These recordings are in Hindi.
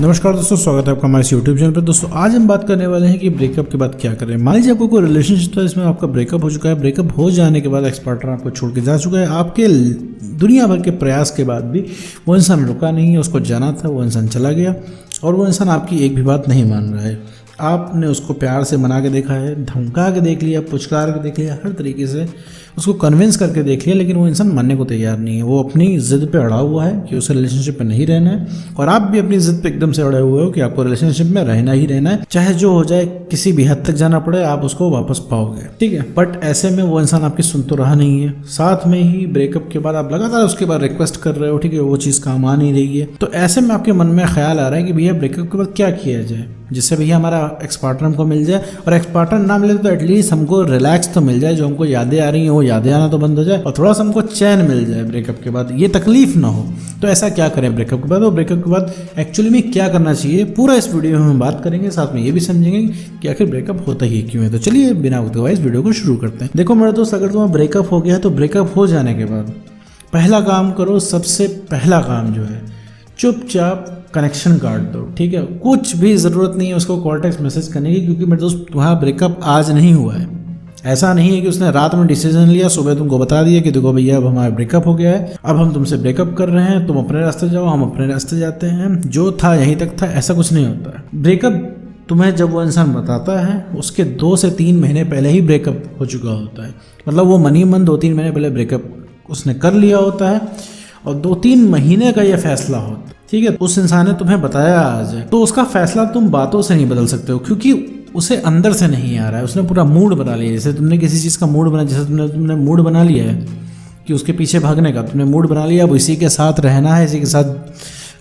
नमस्कार दोस्तों, स्वागत है आपका हमारे यूट्यूब चैनल पर। दोस्तों आज हम बात करने वाले हैं कि ब्रेकअप के बाद क्या करें। मान लीजिए आपको कोई रिलेशनशिप था, इसमें आपका ब्रेकअप हो चुका है। ब्रेकअप हो जाने के बाद एक्स पार्टनर आपको छोड़ के जा चुका है। आपके दुनिया भर के प्रयास के बाद भी वो इंसान रुका नहीं है। उसको जाना था, वो इंसान चला गया और वो इंसान आपकी एक भी बात नहीं मान रहा है। आपने उसको प्यार से मना के देखा है, धमका के देख लिया, पुचकार के देख लिया, हर तरीके से उसको कन्विंस करके देख लिया, लेकिन वो इंसान मानने को तैयार नहीं है। वो अपनी ज़िद पे अड़ा हुआ है कि उसे रिलेशनशिप में नहीं रहना है, और आप भी अपनी ज़िद पे एकदम से अड़े हुए हो कि आपको रिलेशनशिप में रहना ही रहना है। चाहे जो हो जाए, किसी भी हद तक जाना पड़े, आप उसको वापस पाओगे, ठीक है। बट ऐसे में वो इंसान आपकी सुन तो रहा नहीं है। साथ में ही ब्रेकअप के बाद आप लगातार उसके बाद रिक्वेस्ट कर रहे हो, ठीक है, वो चीज़ काम आ नहीं रही है। तो ऐसे में आपके मन में ख्याल आ रहा है कि भैया ब्रेकअप के बाद क्या किया जाए जिससे भैया हमारा एक्स पार्टनर हमको मिल जाए, और एक्स पार्टनर ना मिले तो एटलीस्ट हमको रिलैक्स तो मिल जाए। जो हमको यादें आ रही हैं वो यादें आना तो बंद हो जाए, और थोड़ा सा हमको चैन मिल जाए ब्रेकअप के बाद, ये तकलीफ ना हो। तो ऐसा क्या करें ब्रेकअप के बाद, और ब्रेकअप के बाद एक्चुअली में क्या करना चाहिए, पूरा इस वीडियो में हम बात करेंगे। साथ में ये भी समझेंगे कि आखिर ब्रेकअप होता ही क्यों है। तो चलिए बिना वक्त गवाए इस वीडियो को शुरू करते हैं। देखो मेरे दोस्त, अगर तुम्हारा ब्रेकअप हो गया है तो ब्रेकअप हो जाने के बाद पहला काम करो। सबसे पहला काम जो है, चुपचाप कनेक्शन काट दो, ठीक है। कुछ भी ज़रूरत नहीं है उसको कॉल टेक्स्ट मैसेज करने की, क्योंकि मेरे दोस्त तुम्हारा ब्रेकअप आज नहीं हुआ है। ऐसा नहीं है कि उसने रात में डिसीजन लिया, सुबह तुमको बता दिया कि देखो भैया अब हमारा ब्रेकअप हो गया है, अब हम तुमसे ब्रेकअप कर रहे हैं, तुम अपने रास्ते जाओ, हम अपने रास्ते जाते हैं, जो था यहीं तक था। ऐसा कुछ नहीं होता है। ब्रेकअप तुम्हें जब वो इंसान बताता है उसके 2 से 3 महीने पहले ही ब्रेकअप हो चुका होता है। मतलब वो मनी मन 2-3 महीने पहले ब्रेकअप उसने कर लिया होता है, और 2-3 महीने का ये फैसला होता है, ठीक है। उस इंसान ने तुम्हें बताया आज है, तो उसका फैसला तुम बातों से नहीं बदल सकते हो, क्योंकि उसे अंदर से नहीं आ रहा है। उसने पूरा मूड बना लिया। जैसे तुमने किसी चीज़ का मूड बना, जैसे तुमने मूड बना लिया है कि उसके पीछे भागने का, तुमने मूड बना लिया, अब इसी के साथ रहना है, इसी के साथ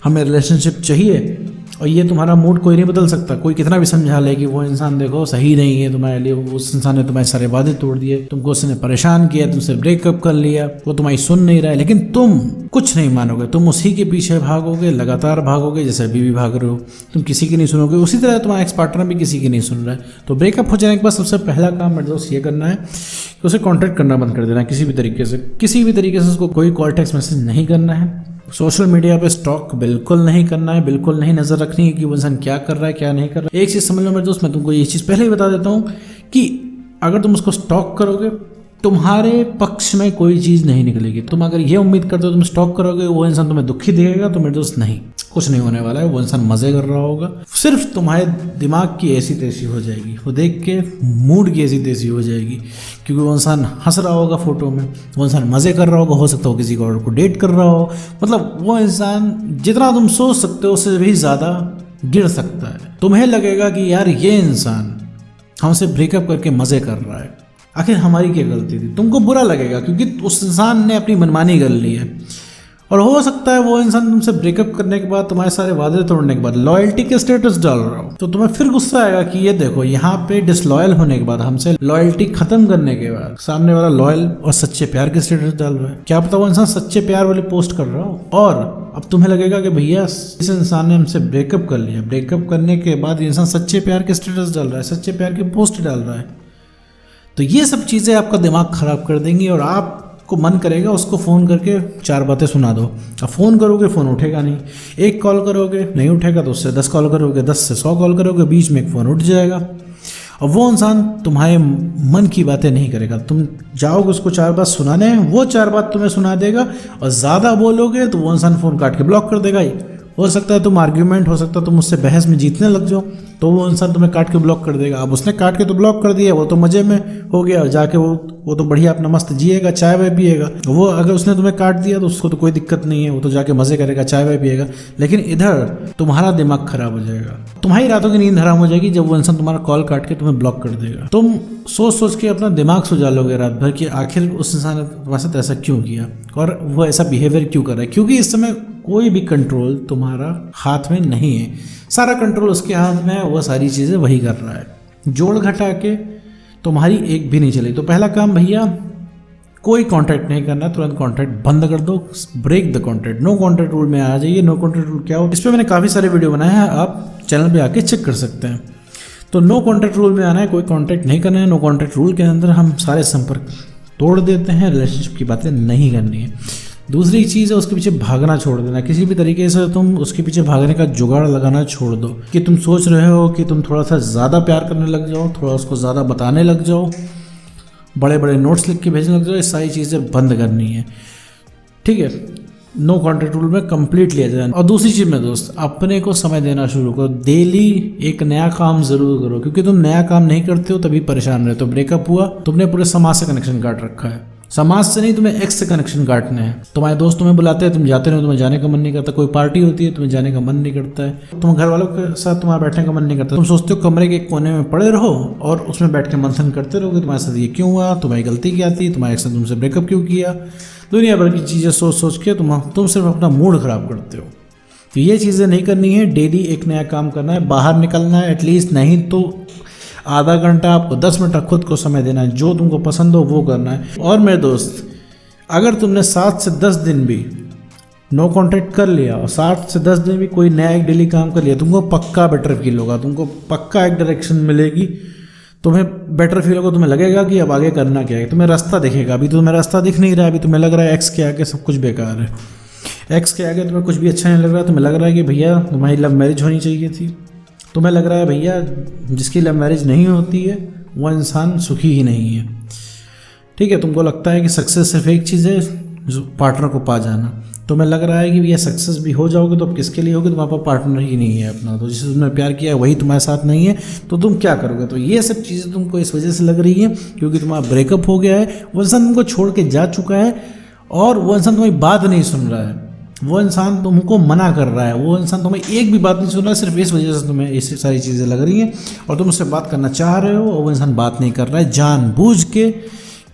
हमें रिलेशनशिप चाहिए, और ये तुम्हारा मूड कोई नहीं बदल सकता। कोई कितना भी समझा ले कि वो इंसान देखो सही नहीं है तुम्हारे लिए, उस इंसान ने तुम्हारे सारे वादे तोड़ दिए, तुमको उसने परेशान किया, तुमसे ब्रेकअप कर लिया, वो तुम्हारी सुन नहीं रहा है, लेकिन तुम कुछ नहीं मानोगे। तुम उसी के पीछे भागोगे, लगातार भागोगे, जैसे अभी भी भाग रहे हो। तुम किसी की नहीं सुनोगे, उसी तरह तुम्हारा एक्स पार्टनर भी किसी की नहीं सुन रहा है। तो ब्रेकअप हो जाने के बाद सबसे पहला काम मेरे दोस्त ये करना है कि उसे कॉन्टैक्ट करना बंद कर देना है। किसी भी तरीके से उसको कोई कॉल टेक्स्ट मैसेज नहीं करना है। सोशल मीडिया पे स्टॉक बिल्कुल नहीं करना है, बिल्कुल नहीं नज़र रखनी है कि वो इंसान क्या कर रहा है क्या नहीं कर रहा है। एक चीज़ समझ लो मेरे दोस्त, मैं तुमको ये चीज़ पहले ही बता देता हूँ कि अगर तुम उसको स्टॉक करोगे, तुम्हारे पक्ष में कोई चीज़ नहीं निकलेगी। तुम अगर ये उम्मीद करते हो तुम स्टॉक करोगे, वो इंसान तुम्हें दुखी देगा, तो मेरे दोस्त नहीं, कुछ नहीं होने वाला है। वो इंसान मज़े कर रहा होगा, सिर्फ तुम्हारे दिमाग की ऐसी तैसी हो जाएगी, वो देख के मूड की ऐसी तैसी हो जाएगी, क्योंकि वो इंसान हंस रहा होगा फोटो में, वो इंसान मज़े कर रहा होगा, हो सकता हो किसी और को डेट कर रहा हो। मतलब वो इंसान जितना तुम सोच सकते हो उससे भी ज़्यादा गिर सकता है। तुम्हें लगेगा कि यार ये इंसान हमसे ब्रेकअप करके मज़े कर रहा है, आखिर हमारी क्या गलती थी। तुमको बुरा लगेगा क्योंकि उस इंसान ने अपनी मनमानी कर ली है, और हो सकता है वो इंसान तुमसे ब्रेकअप करने के बाद, तुम्हारे सारे वादे तोड़ने के बाद लॉयल्टी के स्टेटस डाल रहा हो, तो तुम्हें फिर गुस्सा आएगा कि ये देखो यहाँ पे डिसलॉयल होने के बाद, हमसे लॉयल्टी खत्म करने के बाद सामने वाला लॉयल और सच्चे प्यार के स्टेटस डाल रहा है। क्या पता वो इंसान सच्चे प्यार वाले पोस्ट कर रहा हो, और अब तुम्हें लगेगा कि भैया इस इंसान ने हमसे ब्रेकअप कर लिया, ब्रेकअप करने के बाद ये इंसान सच्चे प्यार के स्टेटस डाल रहा है, सच्चे प्यार की पोस्ट डाल रहा है। तो ये सब चीज़ें आपका दिमाग ख़राब कर देंगी, और आपको मन करेगा उसको फ़ोन करके 4 बातें सुना दो। अब फ़ोन करोगे, फ़ोन उठेगा नहीं। 1 कॉल करोगे, नहीं उठेगा, तो उससे 10 कॉल करोगे, 10 से 100 कॉल करोगे, बीच में एक फ़ोन उठ जाएगा, और वो इंसान तुम्हारे मन की बातें नहीं करेगा। तुम जाओगे उसको 4 बात सुनाने, वो 4 बात तुम्हें सुना देगा, और ज़्यादा बोलोगे तो वो इंसान फ़ोन काट के ब्लॉक कर देगा। हो सकता है तुम आर्ग्यूमेंट, हो सकता है तुम उससे बहस में जीतने लग जाओ, तो वो इंसान तुम्हें काट के ब्लॉक कर देगा। अब उसने काट के तो ब्लॉक कर दिया, वो तो मज़े में हो गया, जाके वो तो बढ़िया अपना मस्त जिएगा, चाय वाय पिएगा। वो अगर उसने तुम्हें काट दिया तो उसको तो कोई दिक्कत नहीं है, वो तो जाके मज़े करेगा, चाय वाय पिएगा। लेकिन इधर तुम्हारा दिमाग खराब हो जाएगा, तुम्हारी रातों की नींद हराम हो जाएगी जब वो इंसान तुम्हारा कॉल काट के तुम्हें ब्लॉक कर देगा। तुम सोच सोच के अपना दिमाग सुझा लोगे रात भर कि आखिर उस इंसान ने तुम्हारे साथ ऐसा क्यों किया, और वो ऐसा बिहेवियर क्यों कर रहा है। क्योंकि इस समय कोई भी कंट्रोल तुम्हारा हाथ में नहीं है, सारा कंट्रोल उसके हाथ में है, वो सारी चीज़ें वही कर रहा है। जोड़ घटा के तुम्हारी एक भी नहीं चली। तो पहला काम भैया, कोई कांटेक्ट नहीं करना, तुरंत कांटेक्ट बंद कर दो, break the contact. No contact rule में आ जाइए। नो कांटेक्ट रूल क्या हो, इस पर मैंने काफ़ी सारे वीडियो बनाए हैं, आप चैनल पे आके चेक कर सकते हैं। तो नो कांटेक्ट रूल में आना है, कोई कांटेक्ट नहीं करना है। नो कांटेक्ट रूल के अंदर हम सारे संपर्क तोड़ देते हैं, रिलेशनशिप की बातें नहीं करनी है। दूसरी चीज़ है उसके पीछे भागना छोड़ देना। किसी भी तरीके से तुम उसके पीछे भागने का जुगाड़ लगाना छोड़ दो कि तुम सोच रहे हो कि तुम थोड़ा सा ज़्यादा प्यार करने लग जाओ, थोड़ा उसको ज़्यादा बताने लग जाओ, बड़े बड़े नोट्स लिख के भेजने लग जाओ। ये सारी चीज़ें बंद करनी है, ठीक है। नो कॉन्ट्रैक्ट रूल में कंप्लीटली आ जाए। और दूसरी चीज़ में दोस्त, अपने को समय देना शुरू करो। डेली एक नया काम जरूर करो, क्योंकि तुम नया काम नहीं करते हो तभी परेशान रहते हो। ब्रेकअप हुआ, तुमने पूरे समाज से कनेक्शन काट रखा है। समाज से नहीं, तुम्हें एक्स से कनेक्शन काटने हैं। तुम्हारे दोस्त तुम्हें बुलाते हैं, तुम जाते नहीं, तुम्हें जाने का मन नहीं करता। कोई पार्टी होती है, तुम्हें जाने का मन नहीं करता है। तुम घर वालों के साथ तुम्हारा बैठने का मन नहीं करता। तुम सोचते हो कमरे के कोने में पड़े रहो और उसमें बैठ के मंथन करते रहोगे तुम्हारे साथ ये क्यों हुआ, तुम्हारी गलती क्या थी, तुम्हारे एक्स ने तुमसे ब्रेकअप क्यों किया। दुनिया भर की चीज़ें सोच सोच के तुम सिर्फ अपना मूड खराब करते हो। तो ये चीज़ें नहीं करनी है। डेली एक नया काम करना है, बाहर निकलना है एटलीस्ट, नहीं तो आधा घंटा, आपको 10 मिनट खुद को समय देना है। जो तुमको पसंद हो वो करना है। और मेरे दोस्त, अगर तुमने 7 से 10 दिन भी नो कॉन्टैक्ट कर लिया और 7 से 10 दिन भी कोई नया एक डेली काम कर लिया, तुमको पक्का बेटर फील होगा। तुमको पक्का एक डायरेक्शन मिलेगी, तुम्हें बेटर फील होगा। तुम्हें लगेगा कि अब आगे करना क्या है, तुम्हें रास्ता दिखेगा। अभी तो तुम्हें रास्ता दिख नहीं रहा है। अभी तुम्हें लग रहा है एक्स के आगे सब कुछ बेकार है, एक्स के आगे तुम्हें कुछ भी अच्छा नहीं लग रहा। तुम्हें लग रहा है कि भैया तुम्हारी लव मैरिज होनी चाहिए थी। तुम्हें लग रहा है भैया जिसकी लव मैरिज नहीं होती है वो इंसान सुखी ही नहीं है, ठीक है। तुमको लगता है कि सक्सेस सिर्फ एक चीज़ है, जो पार्टनर को पा जाना। तुम्हें लग रहा है कि भैया सक्सेस भी हो जाओगे तो अब किसके लिए होगे, तुम्हारे पास पार्टनर ही नहीं है अपना, तो जिससे तुमने प्यार किया वही तुम्हारे साथ नहीं है, तो तुम क्या करोगे। तो ये सब चीज़ें तुमको इस वजह से लग रही है क्योंकि तुम्हारा ब्रेकअप हो गया है, वो इंसान तुमको छोड़ के जा चुका है और वो इंसान तुम्हारी बात नहीं सुन रहा है, वो इंसान तुमको मना कर रहा है, वो इंसान तुम्हें एक भी बात नहीं सुन रहा है। सिर्फ इस वजह से तुम्हें ये सारी चीज़ें लग रही हैं और तुम उससे बात करना चाह रहे हो और वो इंसान बात नहीं कर रहा है, जानबूझ के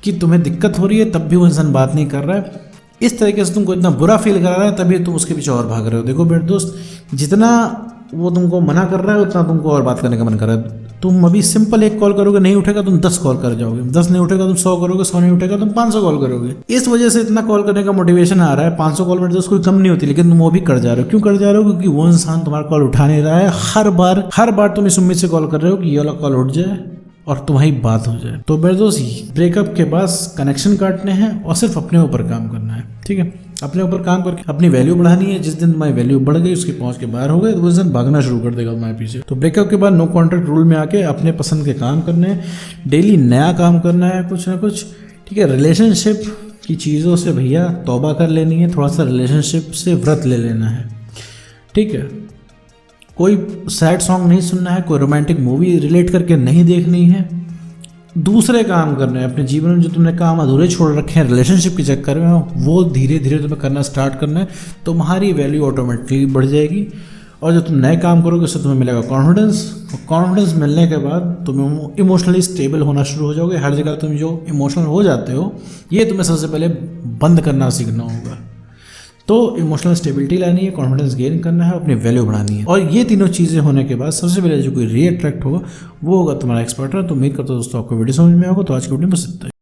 कि तुम्हें दिक्कत हो रही है तब भी वो इंसान बात नहीं कर रहा है। इस तरीके से तुमको इतना बुरा फील करा रहा है, तभी तुम उसके पीछे और भाग रहे हो। देखो मेरे दोस्त, जितना वो तुमको मना कर रहा है उतना तुमको और बात करने का मन कर रहा है। तुम अभी सिंपल एक कॉल करोगे, नहीं उठेगा तुम 10 कॉल कर जाओगे, 10 नहीं उठेगा तुम 100 करोगे, 100 नहीं उठेगा तुम 500 कॉल करोगे। इस वजह से इतना कॉल करने का मोटिवेशन आ रहा है। 500 कॉल में दोस्त कोई कम नहीं होती, लेकिन तुम वो भी कर जा रहे हो। क्यों कर जा रहे हो? क्योंकि वो इंसान तुम्हारा कॉल उठा नहीं रहा है। हर बार तुम इस उम्मीद से कॉल कर रहे हो कि ये वाला कॉल उठ जाए और तुम्हारी बात हो जाए। तो मेरे दोस्त, ब्रेकअप के बाद कनेक्शन काटने हैं और सिर्फ अपने ऊपर काम करना है, ठीक है। अपने ऊपर काम करके अपनी वैल्यू बढ़ानी है। जिस दिन तुम्हारी वैल्यू बढ़ गई, उसकी पहुंच के बाहर हो गए, तो उस दिन भागना शुरू कर देगा तुम्हारे पीछे। तो ब्रेकअप के बाद नो कॉन्ट्रैक्ट रूल में आके अपने पसंद के काम करने हैं, डेली नया काम करना है कुछ ना कुछ, ठीक है। रिलेशनशिप की चीज़ों से भैया तौबा कर लेनी है, थोड़ा सा रिलेशनशिप से व्रत ले लेना है, ठीक है। कोई सैड सॉन्ग नहीं सुनना है, कोई रोमांटिक मूवी रिलेट करके नहीं देखनी है। दूसरे काम करने हैं अपने जीवन में, जो तुमने काम अधूरे छोड़ रखे हैं रिलेशनशिप के चक्कर में, वो धीरे धीरे तुम्हें करना स्टार्ट करना है। तुम्हारी वैल्यू ऑटोमेटिकली बढ़ जाएगी और जब तुम नए काम करोगे उससे तुम्हें मिलेगा कॉन्फिडेंस। और कॉन्फिडेंस मिलने के बाद तुम इमोशनली स्टेबल होना शुरू हो जाओगे। हर जगह तुम जो इमोशनल हो जाते हो, ये तुम्हें सबसे पहले बंद करना सीखना होगा। तो इमोशनल स्टेबिलिटी लानी है, कॉन्फिडेंस गेन करना है, अपनी वैल्यू बढ़ानी है। और ये तीनों चीज़ें होने के बाद सबसे पहले जो कोई रीअट्रैक्ट होगा वो होगा तुम्हारा एक्स पार्टनर। तो उम्मीद करता हूँ दोस्तों आपको वीडियो समझ में होगा। तो आज की वीडियो में बस इतना ही।